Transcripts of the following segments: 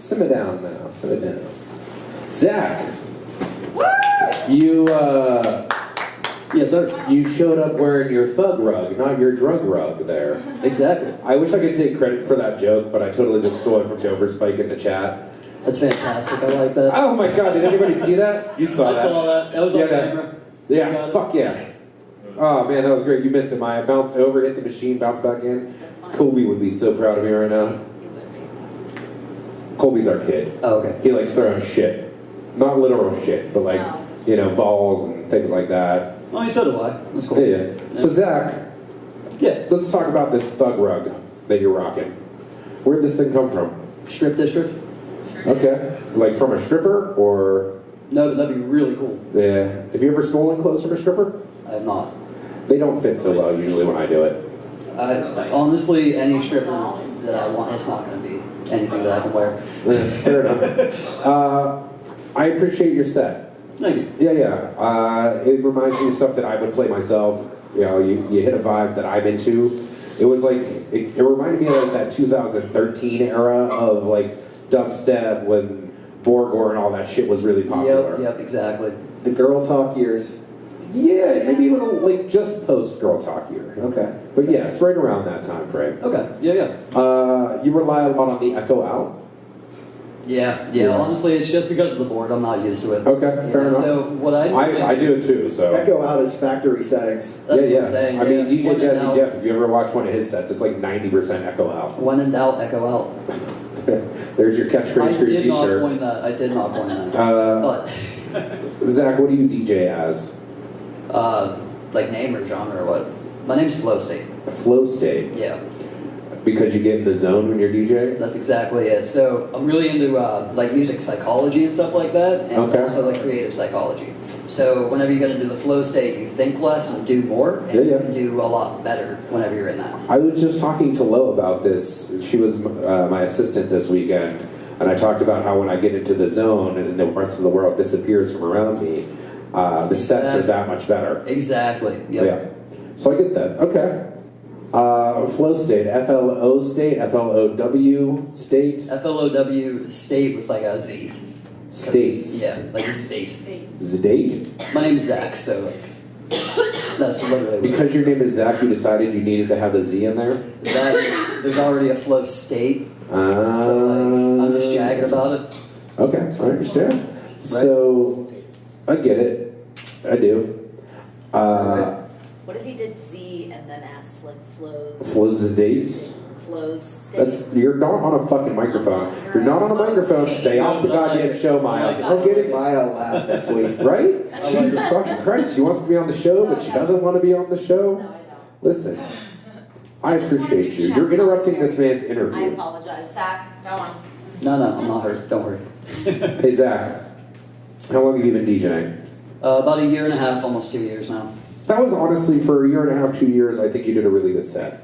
Simmer down now. Simmer down. Zach, you Yes, sir. you showed up wearing your thug rug, not your drug rug. There. Exactly. I wish I could take credit for that joke, but I totally just stole it from Dover Spike in the chat. That's fantastic. I like that. Oh my god! Did anybody see that? You saw I that? saw that. That was on camera. Yeah. Fuck yeah. Oh man, that was great. You missed it, Maya. Bounced over, hit the machine, bounced back in. Colby would be so proud of me right now. Colby's our kid. Oh, okay. He likes throwing shit. Not literal shit, but like, you know, balls and things like that. Oh, so do I. That's cool. Yeah. So Zach, Yeah. let's talk about this thug rug that you're rocking. Where'd this thing come from? Strip district? Okay. Like from a stripper or... No, but that'd be really cool. Yeah. Have you ever stolen clothes from a stripper? I have not. They don't fit so well usually when I do it. Honestly, any stripper that I want, it's not going to be anything that I can wear. Fair enough. I appreciate your set. Thank you. Yeah. It reminds me of stuff that I would play myself. You know, you hit a vibe that I'm into. It was like, it reminded me of like that 2013 era of like dubstep when Borgor and all that shit was really popular. Yep, exactly. The girl talk years. Yeah, maybe even like just post Girl Talk year. Okay. But yeah, it's right around that time frame. Okay, yeah. You rely a lot on the echo out. Yeah, honestly, it's just because of the board. I'm not used to it. Okay, fair enough. So what I do... I do it too, so... Echo out is factory settings. That's what I'm saying. I mean, DJ When in Jazzy doubt- Jeff, if you ever watch one of his sets, it's like 90% echo out. When in doubt, echo out. There's your catchphrase for your I did not t-shirt. point that. I did not point that. But... Zach, what do you DJ as? like name or genre or what? My name's Flow State. Flow state. Yeah, Because you get in the zone when you're DJ? that's exactly it. So I'm really into like music psychology and stuff like that, and Okay. also like creative psychology. So whenever you get into the flow state, you think less and do more, and Yeah. you can do a lot better whenever you're in that. I was just talking to Lo about this. She was my assistant this weekend, and I talked about how when I get into the zone and the rest of the world disappears from around me, the sets are that much better. Exactly. Yep. Yeah. So I get that. Okay. Flow state, FLO state, FLOW state, FLOW state with like a Z. 'Cause- states. Yeah, like a state. Zdate. My name's Zach, so like, that's literally what it is. Because your name is Zach, you decided you needed to have a Z in there? That, there's already a flow state, so like, I'm just jagged about it. Okay, I understand. So, I get it. I do. What if he did Z and then asked like flows? Flows the dates? Flows states. You're not on a fucking microphone. If you're not on a microphone, stay off the goddamn show, Maya. I'm getting Maya a laugh next week. Right? Jesus fucking Christ. She wants to be on the show, but she doesn't want to be on the show? No, I don't. Listen, I just wanted appreciate to you. check You're interrupting commentary. this man's I interview. apologize. Zach, go on. No, I'm not hurt. Don't worry. Hey, Zach, how long have you been DJing? About a year and a half, almost 2 years now. That was honestly, for a year and a half, 2 years, I think you did a really good set.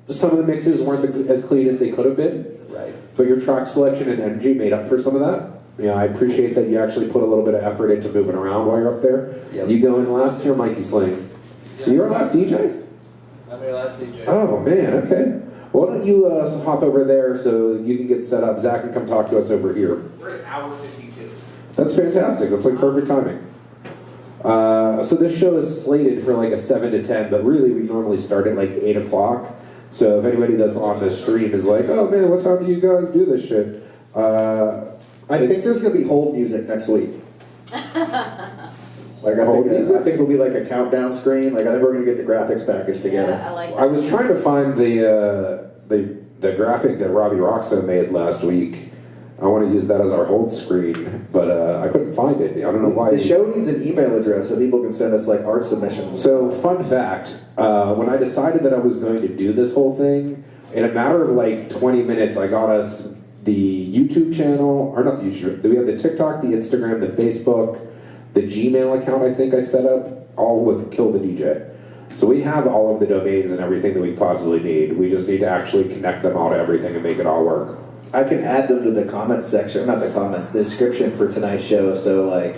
Some of the mixes weren't as clean as they could have been, Right. but your track selection and energy made up for some of that. Yeah, I appreciate that you actually put a little bit of effort into moving around while you're up there. Yep. You go in last year, Mikey Sling. You're our last DJ? I'm your last DJ. Oh, man, okay. Why don't you hop over there so you can get set up. Zach can come talk to us over here. We're at hour 52. That's fantastic. That's like perfect timing. So this show is slated for like a 7 to 10, but really we normally start at like 8 o'clock. So if anybody that's on the stream is like, oh man, what time do you guys do this shit? I think there's going to be hold music next week. Like I Hold think music? there'll be like a countdown screen. Like I think we're going to get the graphics package together. Yeah, I like that. I was trying to find the graphic that Robbie Roxo made last week. I want to use that as our hold screen, but I couldn't find it. I don't know why. The show needs an email address so people can send us like art submissions. So, fun fact, when I decided that I was going to do this whole thing, in a matter of like 20 minutes, I got us the YouTube channel, or not the YouTube, we have the TikTok, the Instagram, the Facebook, the Gmail account I think I set up, all with Kill the DJ. So we have all of the domains and everything that we possibly need. We just need to actually connect them all to everything and make it all work. I can add them to the comments section, not the comments, the description for tonight's show. So like,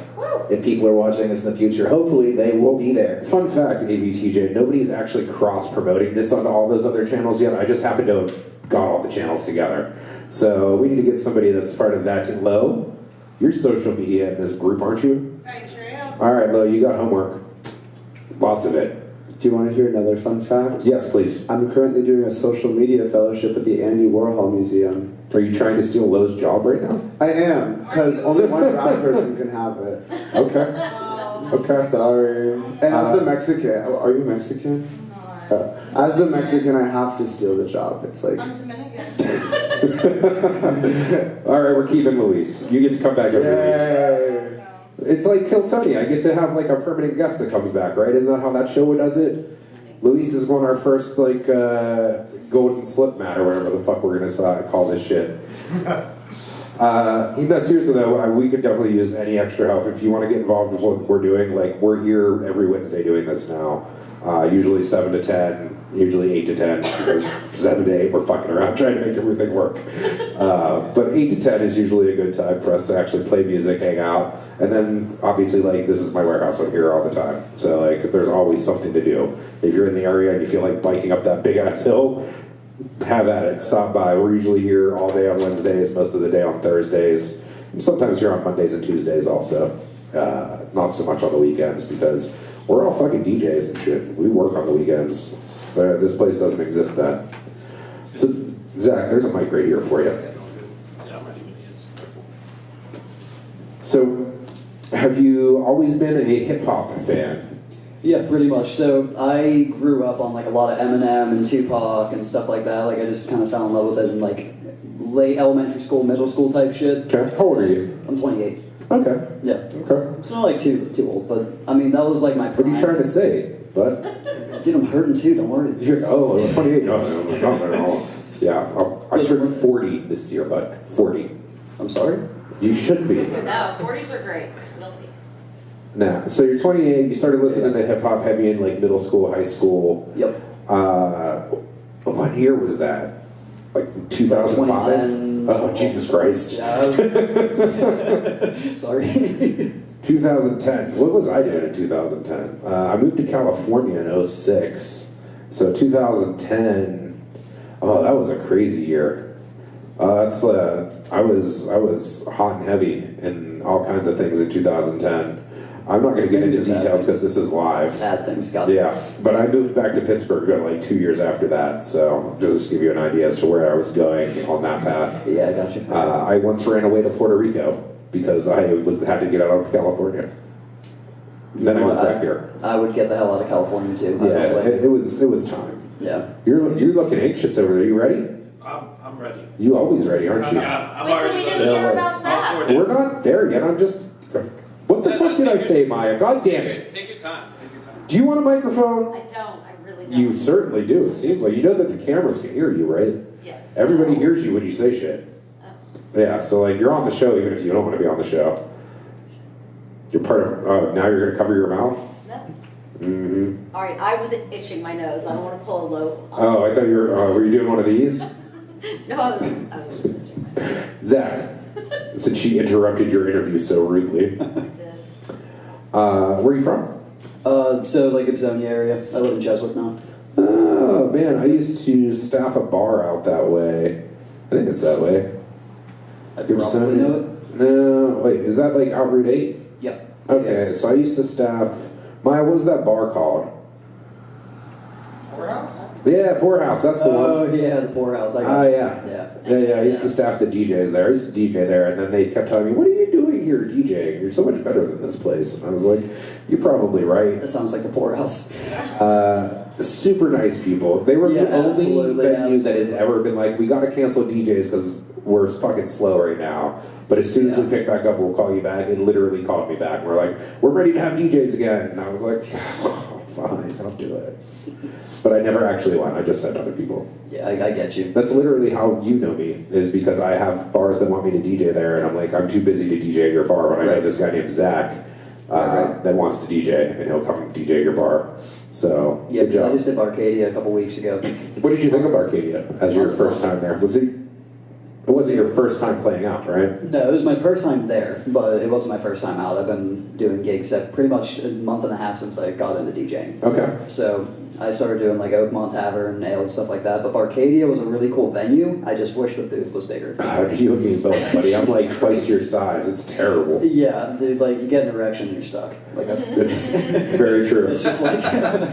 if people are watching this in the future, hopefully they will be there. Fun fact, AVTJ, nobody's actually cross-promoting this on all those other channels yet. I just happen to have got all the channels together. So we need to get somebody that's part of that team. Lo, you're social media in this group, aren't you? I sure am. All right, Lo, you got homework. Lots of it. Do you want to hear another fun fact? Yes, please. I'm currently doing a social media fellowship at the Andy Warhol Museum. Are you trying to steal Lo's job right now? I am, because only one brown person can have it. Okay. Okay. Sorry. And as the Mexican, are you Mexican? As the Mexican, I have to steal the job. It's like, I'm Dominican. All right, we're keeping Luis. You get to come back every week. yay. It's like Kill Tony. I get to have like a permanent guest that comes back, right? Isn't that how that show does it? Luis is one of our first like golden slip mat or whatever the fuck we're gonna call this shit. No, seriously though, we could definitely use any extra help if you want to get involved with what we're doing. Like we're here every Wednesday doing this now. Usually 7 to 10, usually 8 to 10, because 7 to 8 we're fucking around trying to make everything work. But 8 to 10 is usually a good time for us to actually play music, hang out, and then obviously like this is my warehouse, I'm here all the time. So like there's always something to do. If you're in the area and you feel like biking up that big ass hill, have at it, stop by. We're usually here all day on Wednesdays, most of the day on Thursdays. Sometimes here on Mondays and Tuesdays also. Not so much on the weekends because we're all fucking DJs and shit. We work on the weekends. This place doesn't exist then. So, Zach, there's a mic right here for you. Yeah, I'm ready when he is. So, have you always been a hip-hop fan? Yeah, pretty much. So I grew up on like a lot of Eminem and Tupac and stuff like that. Like I just kind of fell in love with it in like late elementary school, middle school type shit. Okay. How old are you? I'm 28. Okay. Yeah. Okay. It's not like too old, but I mean that was like my What are you prime. trying to say, bud? Dude, I'm hurting too. Don't worry. You're, oh, 28. No. Yeah, I turned 40 this year, bud. 40. I'm sorry. You should be. No, 40s are great. We'll see. Nah. So you're 28. You started listening to hip hop heavy in like middle school, high school. Yep. What year was that? Like 2005? 2010. Oh, Jesus Christ. Yeah. I was... sorry. 2010. What was I doing in 2010? I moved to California in 06. So 2010. Oh, that was a crazy year. I was hot and heavy in all kinds of things in 2010. I'm not going to get into details because this is live. Bad things got. Yeah, but I moved back to Pittsburgh like 2 years after that, so just to give you an idea as to where I was going on that path. Yeah, I got you. I once ran away to Puerto Rico because I had to get out of California. And then I moved back here. I would get the hell out of California too. I Yeah, don't blame it was time. you. Yeah. You're looking anxious over there. You ready? I'm ready. You always ready, aren't you? Yeah, I'm Wait, but already we ready. didn't hear about All Zach. for it. We're not there yet. I'm just. What the fuck did I say, Maya? God damn it! Take your time. Take your time. Do you want a microphone? I don't. I really don't. You certainly do. It seems like you know that the cameras can hear you, right? Yeah. Everybody hears you when you say shit. Yeah, so like you're on the show even if you don't want to be on the show. You're part of. Now you're going to cover your mouth. No. Mm-hmm. All right. I was itching my nose. I don't want to pull a low. Oh, I thought you were. Were you doing one of these? No, I was just itching my nose. Zach, since she interrupted your interview so rudely. I did. Where are you from? So like Ibzonia area. I live in Cheswick now. Oh man, I used to staff a bar out that way. I think it's that way. I probably know it. No, wait, is that like out Route 8? Yep. Okay, so I used to staff. Maya, what was that bar called? Poorhouse? Yeah, Poorhouse. That's the one. Oh yeah, the poorhouse. I got Oh you. yeah. Yeah. I used to staff the DJs there. I used to DJ there, and then they kept telling me, "What are you doing here, DJing? You're so much better than this place." And I was like, "You're probably right." That sounds like the poorhouse. Super nice people. They were Yeah, the only absolutely, venue that has absolutely. ever been like, "We got to cancel DJs because we're fucking slow right now." But as soon as we Yeah. pick back up, we'll call you back. It literally called me back. We're like, "We're ready to have DJs again." And I was like, "Fine, I'll do it." But I never actually went. I just sent other people. Yeah, I get you. That's literally how you know me, is because I have bars that want me to DJ there, and I'm like, I'm too busy to DJ at your bar, but I know Right. this guy named Zach Right. that wants to DJ, and he'll come DJ your bar. So, Yeah, good I job. just did Arcadia a couple weeks ago. What did you think of Arcadia as your Lots of first fun. time there? Was it It wasn't your first time playing out, right? No, it was my first time there, but it wasn't my first time out. I've been doing gigs at pretty much a month and a half since I got into DJing. Okay. So I started doing like Oakmont Tavern, Ale, and stuff like that. But Arcadia was a really cool venue. I just wish the booth was bigger. You and me both, buddy. I'm like twice your size. It's terrible. Yeah, dude, like you get an erection and you're stuck. Like that's It's very true. it's just like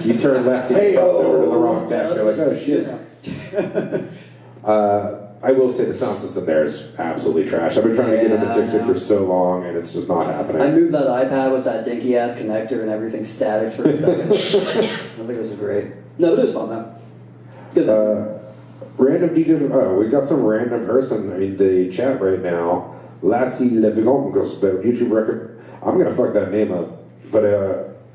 You turn left and you cross over to the wrong deck. You're like, oh shit. I will say the sound system there is absolutely trash. I've been trying to get them to fix it for so long, and it's just not happening. I moved that iPad with that dinky ass connector and everything static for a second. I think this is great. No, it was fun though. Good. Random DJ. Oh, we got some random person. I mean, the chat right now. Lassie Levigant goes the YouTube record. I'm gonna fuck that name up, but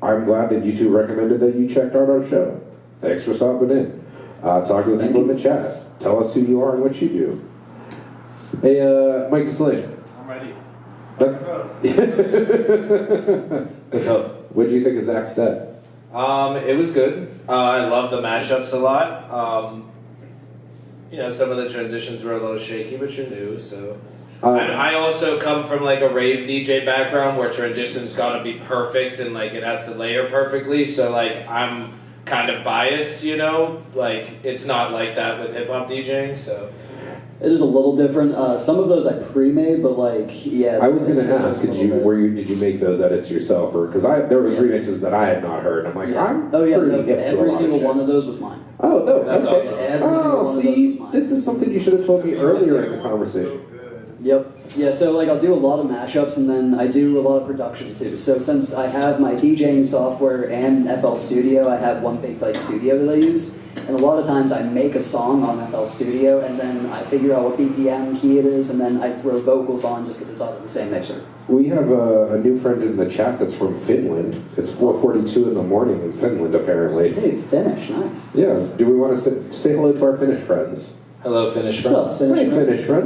I'm glad that YouTube recommended that you checked out our show. Thanks for stopping in. Talk to the people in the chat. Tell us who you are and what you do. Hey, Mike Slade. I'm ready. What's up? What do you think of Zach's set? It was good. I love the mashups a lot. Some of the transitions were a little shaky, but you're new, so. And I also come from like a rave DJ background where transitions gotta be perfect and like it has to layer perfectly. So like I'm kind of biased, like it's not like that with hip hop DJing. So It is a little different. Some of those I pre-made, but like, yeah. I was going it's to ask, a little bit. did you make those edits yourself, or because there was remixes that I had not heard. I'm like, I'm Oh yeah, pretty no, hip to a every lot single shit. one of those was mine. Oh, no, That's okay. awesome. Every single one of See, those was mine. this is something you should have told me earlier in the conversation. Yep. Yeah, so like I'll do a lot of mashups and then I do a lot of production too. So since I have my DJing software and FL Studio, I have one big like studio that I use. And a lot of times I make a song on FL Studio and then I figure out what BPM key it is and then I throw vocals on just because it's all in the same mixer. We have a new friend in the chat that's from Finland. It's 4:42 in the morning in Finland, apparently. Hey, Finnish, nice. Yeah. Do we want to say hello to our Finnish friends? hello, Finnish What's up, friends. Finnish Hey, friends? Finnish friends.